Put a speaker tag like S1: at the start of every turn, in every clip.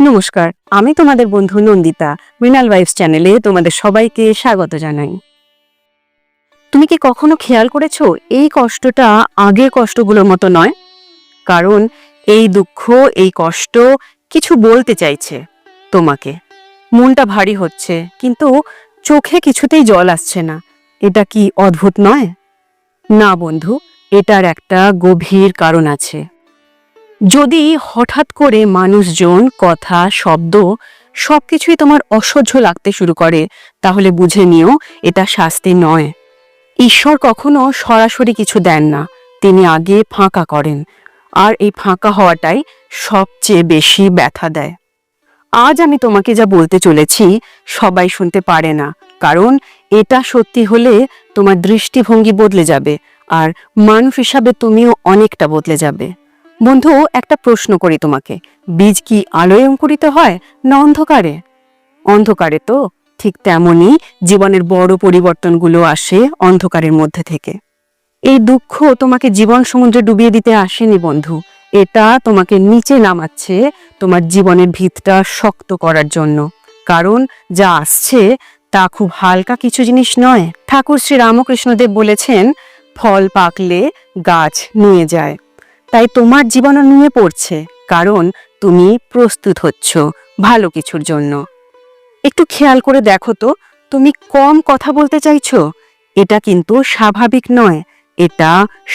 S1: নমস্কার, আমি তোমাদের বন্ধু নন্দিতা। মৃণাল ভাইবস চ্যানেলে তোমাদের সবাইকে স্বাগত জানাই। তুমি কি কখনো খেয়াল করেছো এই কষ্টটা আগের কষ্টগুলোর মতো নয়? কারণ এই দুঃখ, এই কষ্ট কিছু বলতে চাইছে তোমাকে। মনটা ভারী হচ্ছে, কিন্তু চোখে কিছুতেই জল আসছে না। এটা কি অদ্ভুত নয়? না বন্ধু, এটার একটা গভীর কারণ আছে। যদি হঠাৎ করে মানুষজন, কথা, শব্দ সবকিছুই তোমার অসহ্য লাগতে শুরু করে, তাহলে বুঝে নিও এটা শাস্তি নয়। ঈশ্বর কখনো সরাসরি কিছু দেন না, তিনি আগে ফাঁকা করেন। আর এই ফাঁকা হওয়াটাই সবচেয়ে বেশি ব্যথা দেয়। আজ আমি তোমাকে যা বলতে চলেছি সবাই শুনতে পারে না, কারণ এটা সত্যি হলে তোমার দৃষ্টিভঙ্গি বদলে যাবে, আর মানুষ হিসাবে তুমিও অনেকটা বদলে যাবে। বন্ধু, একটা প্রশ্ন করি তোমাকে, বীজ কি আলোয় অঙ্কুরিত হয় না অন্ধকারে? অন্ধকারে তো। ঠিক তেমনই জীবনের বড় পরিবর্তনগুলো আসে অন্ধকারের মধ্যে থেকে। এই দুঃখ তোমাকে জীবন সমুদ্রে ডুবিয়ে দিতে আসেনি বন্ধু, এটা তোমাকে নিচে নামাচ্ছে, তোমার জীবনের ভিতটা শক্ত করার জন্য। কারণ যা আসছে তা খুব হালকা কিছু জিনিস নয়। ঠাকুর শ্রী রামকৃষ্ণদেব বলেছেন, ফল পাকলে গাছ নিয়ে যায়। তাই তোমার জীবনও নিয়ে পড়ছে, কারণ তুমি প্রস্তুত হচ্ছ ভালো কিছুর জন্য। একটু খেয়াল করে দেখো তো, তুমি কম কথা বলতে চাইছো। এটা কিন্তু স্বাভাবিক নয়, এটা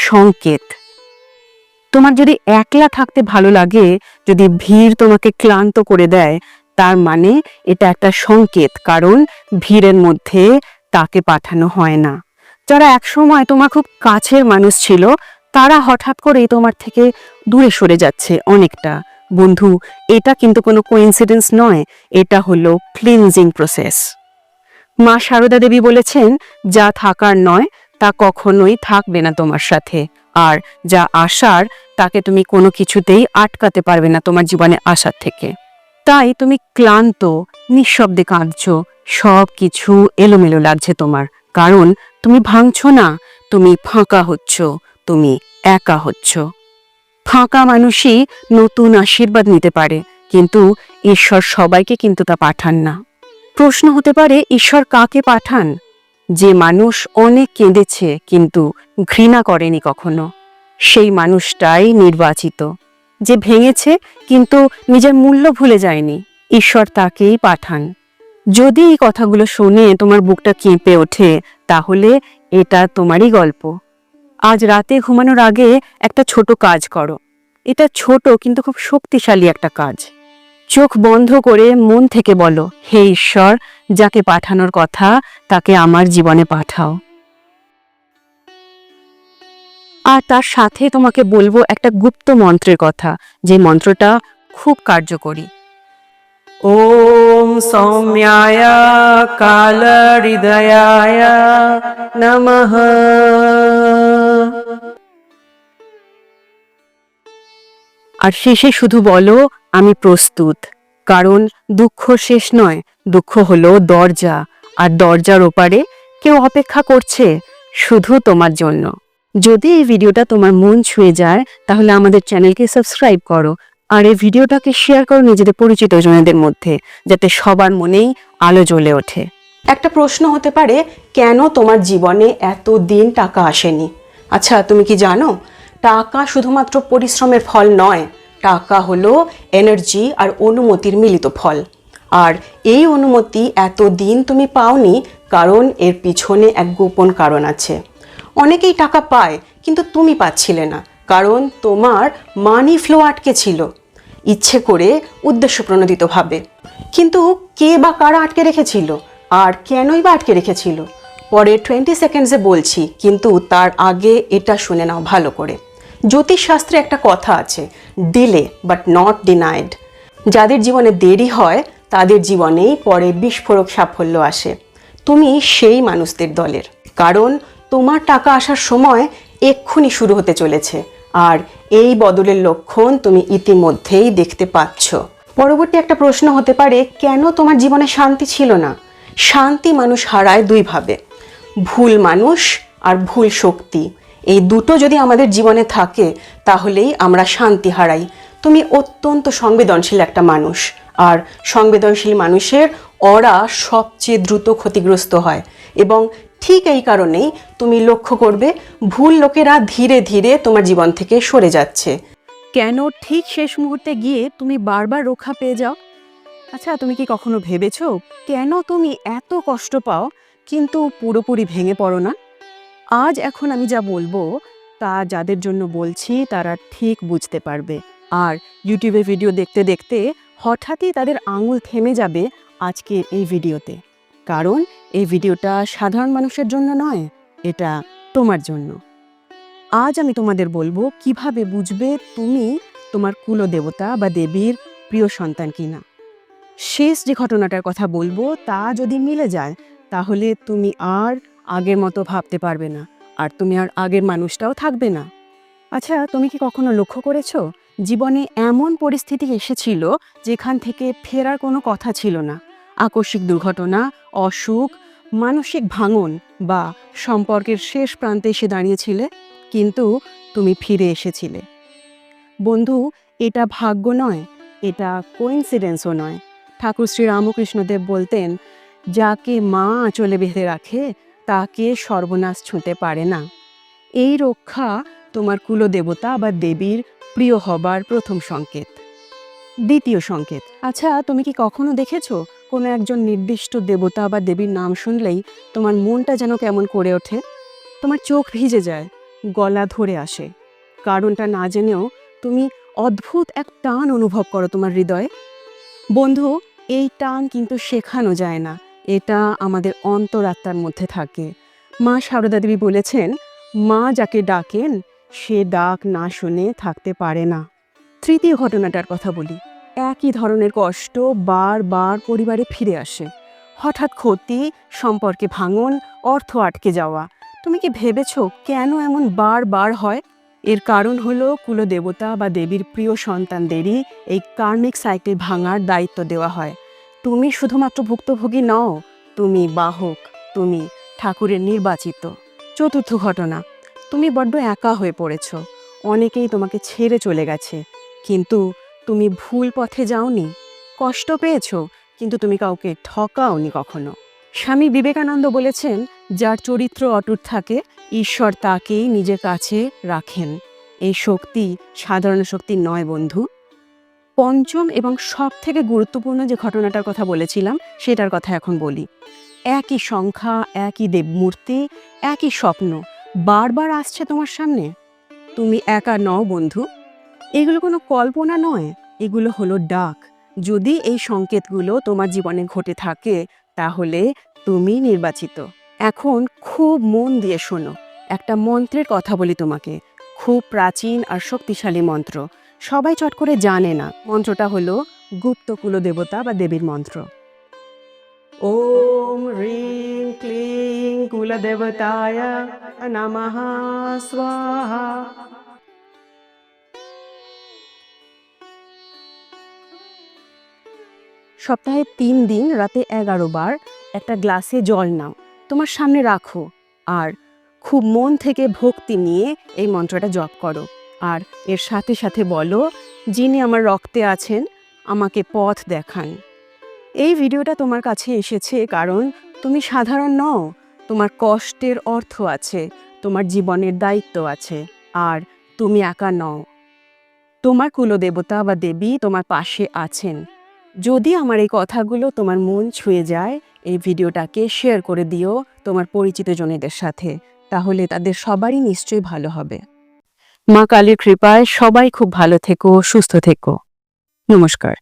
S1: সংকেত। তোমার যদি একলা থাকতে ভালো লাগে, যদি ভিড় তোমাকে ক্লান্ত করে দেয়, তার মানে এটা একটা সংকেত, কারণ ভিড়ের মধ্যে তাকে পাঠানো হয় না। যারা একসময় তোমার খুব কাছের মানুষ ছিল, তারা হঠাৎ করেই তোমার থেকে দূরে সরে যাচ্ছে অনেকটা। বন্ধু, এটা কিন্তু কোনো কোইন্সিডেন্স নয়, এটা হলো ক্লিনজিং প্রসেস। মা সারদা দেবী বলেছেন, যা থাকার নয় তা কখনোই থাকবে না তোমার সাথে, আর যা আসার তাকে তুমি কোনো কিছুতেই আটকাতে পারবে না তোমার জীবনে আসার থেকে। তাই তুমি ক্লান্ত, নিঃশব্দে কাঁদছো, সব কিছু এলোমেলো লাগছে তোমার, কারণ তুমি ভাঙছো না, তুমি ফাঁকা হচ্ছ, তুমি একা হচ্ছ। ফাঁকা মানুষই নতুন আশীর্বাদ নিতে পারে, কিন্তু ঈশ্বর সবাইকে কিন্তু তা পাঠান না। প্রশ্ন হতে পারে, ঈশ্বর কাকে পাঠান? যে মানুষ অনেক কেঁদেছে কিন্তু ঘৃণা করেনি কখনো, সেই মানুষটাই নির্বাচিত। যে ভেঙেছে কিন্তু নিজের মূল্য ভুলে যায়নি, ঈশ্বর তাকেই পাঠান। যদি এই কথাগুলো শুনে তোমার বুকটা কেঁপে ওঠে, তাহলে এটা তোমারই গল্প। আজ রাতে ঘুমানোর আগে একটা ছোট কাজ করো। এটা ছোট কিন্তু খুব শক্তিশালী একটা কাজ। চোখ বন্ধ করে মন থেকে বলো, হে ঈশ্বর, যাকে পাঠানোর কথা তাকে আমার জীবনে পাঠাও। আর তার সাথে তোমাকে বলবো একটা গুপ্ত মন্ত্রের কথা, যে মন্ত্রটা খুব কার্যকরী। ওম সৌম্যায় কাল হৃদয়ায় নমঃ। আর শেষে শুধু বলো, আমি প্রস্তুত। কারণ দুঃখ শেষ নয়, দুঃখ হলো দরজা, আর দরজার ওপারে কেউ অপেক্ষা করছে শুধু তোমার জন্য। যদি এই ভিডিওটা তোমার মন ছুঁয়ে যায়, তাহলে আমাদের চ্যানেলকে সাবস্ক্রাইব করো, আর এই ভিডিওটাকে শেয়ার করো নিজেদের পরিচিত জনদের মধ্যে, যাতে সবার মনেই আলো জ্বলে ওঠে। একটা প্রশ্ন হতে পারে, কেন তোমার জীবনে এত দিন টাকা আসেনি? আচ্ছা, তুমি কি জানো, টাকা শুধুমাত্র পরিশ্রমের ফল নয়, টাকা হলো এনার্জি আর অনুমতির মিলিত ফল। আর এই অনুমতি এতদিন তুমি পাওনি, কারণ এর পিছনে এক গোপন কারণ আছে। অনেকেই টাকা পায়, কিন্তু তুমি পাচ্ছিলে না, কারণ তোমার মানি ফ্লো আটকে ছিল, ইচ্ছে করে, উদ্দেশ্য প্রণোদিতভাবে। কিন্তু কে বা কারা আটকে রেখেছিল, আর কেনই বা আটকে রেখেছিল? পরে 20 সেকেন্ডসে বলছি, কিন্তু তার আগে এটা শুনে নাও ভালো করে। জ্যোতিষশাস্ত্রে একটা কথা আছে, ডিলে বাট নট ডিনাইড। যাদের জীবনে দেরি হয়, তাদের জীবনেই পরে বিস্ফোরক সাফল্য আসে। তুমি সেই মানুষদের দলের, কারণ তোমার টাকা আসার সময় এক্ষুনি শুরু হতে চলেছে, আর এই বদলের লক্ষণ তুমি ইতিমধ্যেই দেখতে পাচ্ছ। পরবর্তী একটা প্রশ্ন হতে পারে, কেন তোমার জীবনে শান্তি ছিল না? শান্তি মানুষ হারায় দুইভাবে, ভুল মানুষ আর ভুল শক্তি। এই দুটো যদি আমাদের জীবনে থাকে, তাহলেই আমরা শান্তি হারাই। তুমি অত্যন্ত সংবেদনশীল একটা মানুষ,
S2: আর সংবেদনশীল মানুষের অরা সবচেয়ে দ্রুত ক্ষতিগ্রস্ত হয় এবং ঠিক এই কারণেই তুমি লক্ষ্য করবে ভুল লোকেরা ধীরে ধীরে তোমার জীবন থেকে সরে যাচ্ছে।
S1: কেন ঠিক শেষ মুহূর্তে গিয়ে তুমি বারবার রক্ষা পেয়ে যাও? আচ্ছা, তুমি কি কখনো ভেবেছো কেন তুমি এত কষ্ট পাও কিন্তু পুরোপুরি ভেঙে পড়ো না? আজ এখন আমি যা বলবো তা যাদের জন্য বলছি তারা ঠিক বুঝতে পারবে। আর ইউটিউবে ভিডিও দেখতে দেখতে হঠাৎই তাদের আঙুল থেমে যাবে আজকের এই ভিডিওতে। কারণ এই ভিডিওটা সাধারণ মানুষের জন্য নয়, এটা তোমার জন্য। আজ আমি তোমাদের বলবো কিভাবে বুঝবে তুমি তোমার কুলদেবতা বা দেবীর প্রিয় সন্তান কিনা। শেষ যে ঘটনাটার কথা বলবো তা যদি মিলে যায় তাহলে তুমি আর আগের মতো ভাবতে পারবে না, আর তুমি আর আগের মানুষটাও থাকবে না। আচ্ছা, তুমি কি কখনো লক্ষ্য করেছো জীবনে এমন পরিস্থিতি এসেছিল যেখান থেকে ফেরার কোনো কথা ছিল না? আকস্মিক দুর্ঘটনা, অসুখ, মানসিক ভাঙন বা সম্পর্কের শেষ প্রান্তে এসে দাঁড়িয়েছিলে, কিন্তু তুমি ফিরে এসেছিলে। বন্ধু, এটা ভাগ্য নয়, এটা কোইন্সিডেন্সও নয়। ঠাকুর শ্রী রামকৃষ্ণদেব বলতেন, যাকে মা আঁচলে বেঁধে রাখে তাকে সর্বনাশ ছুঁতে পারে না। এই রক্ষা তোমার কুলদেবতা বা দেবীর প্রিয় হবার প্রথম সংকেত। দ্বিতীয় সংকেত, আচ্ছা তুমি কি কখনো দেখেছো কোনো একজন নির্দিষ্ট দেবতা বা দেবীর নাম শুনলেই তোমার মনটা যেন কেমন করে ওঠে? তোমার চোখ ভিজে যায়, গলা ধরে আসে। কারণটা না জেনেও তুমি অদ্ভুত এক টান অনুভব করো তোমার হৃদয়ে। বন্ধু, এই টান কিন্তু শেখানো যায় না, এটা আমাদের অন্তরাত্মার মধ্যে থাকে। মা সারদা দেবী বলেছেন, মা যাকে ডাকেন সে ডাক না শুনে থাকতে পারে না। তৃতীয় ঘটনাটার কথা বলি। একই ধরনের কষ্ট বারবার পরিবারে ফিরে আসে। হঠাৎ ক্ষতি, সম্পর্কে ভাঙন, অর্থ আটকে যাওয়া। তুমি কি ভেবেছো কেন এমন বারবার হয়? এর কারণ হলো কুলদেবতা বা দেবীর প্রিয় সন্তানদেরই এই কার্মিক সাইকেল ভাঙার দায়িত্ব দেওয়া হয়। তুমি শুধুমাত্র ভুক্তভোগী নও, তুমি বাহক, তুমি ঠাকুরের নির্বাচিত। চতুর্থ ঘটনা, তুমি বড্ড একা হয়ে পড়েছ। অনেকেই তোমাকে ছেড়ে চলে গেছে, কিন্তু তুমি ভুল পথে যাওনি। কষ্ট পেয়েছো, কিন্তু তুমি কাউকে ঠকাওনি কখনো। স্বামী বিবেকানন্দ বলেছেন, যার চরিত্র অটুট থাকে ঈশ্বর তাকেই নিজের কাছে রাখেন। এই শক্তি সাধারণ শক্তি নয় বন্ধু। পঞ্চম এবং সব থেকে গুরুত্বপূর্ণ যে ঘটনাটার কথা বলেছিলাম সেটার কথা এখন বলি। একই সংখ্যা, একই দেবমূর্তি, একই স্বপ্ন বারবার আসছে তোমার সামনে। তুমি একা নও বন্ধু, এগুলো কোনো কল্পনা নয়, এগুলো হলো ডাক। যদি এই সংকেতগুলো তোমার জীবনে ঘটে থাকে তাহলে তুমি নির্বাচিত। এখন খুব মন দিয়ে শোনো, একটা মন্ত্রের কথা বলি তোমাকে, খুব প্রাচীন আর শক্তিশালী মন্ত্র। সবাই চট করে জানে না। মন্ত্রটা হলো গুপ্ত কুলদেবতা বা দেবীর মন্ত্র। ওম হ্রিং ক্লিং কুলদেবতায় নমঃ স্বাহা। সপ্তাহে 3 দিন রাতে 11 বার একটা গ্লাসে জল নাও, তোমার সামনে রাখো, আর খুব মন থেকে ভক্তি নিয়ে এই মন্ত্রটা জপ করো। আর এর সাথে সাথে বলো, যিনি আমার রক্তে আছেন আমাকে পথ দেখান। এই ভিডিওটা তোমার কাছে এসেছে কারণ তুমি সাধারণ নও, তোমার কষ্টের অর্থ আছে, তোমার জীবনের দায়িত্ব আছে, আর তুমি একা নও। তোমার কুলদেবতা বা দেবী তোমার পাশে আছেন। যদি আমার এই কথাগুলো তোমার মন ছুঁয়ে যায়, এই ভিডিওটাকে শেয়ার করে দিও তোমার পরিচিত জনেদের সাথে, তাহলে তাদের সবারই নিশ্চয়ই ভালো হবে। মা কালীর কৃপায় সবাই খুব ভালো থেকো, সুস্থ থেকো। নমস্কার।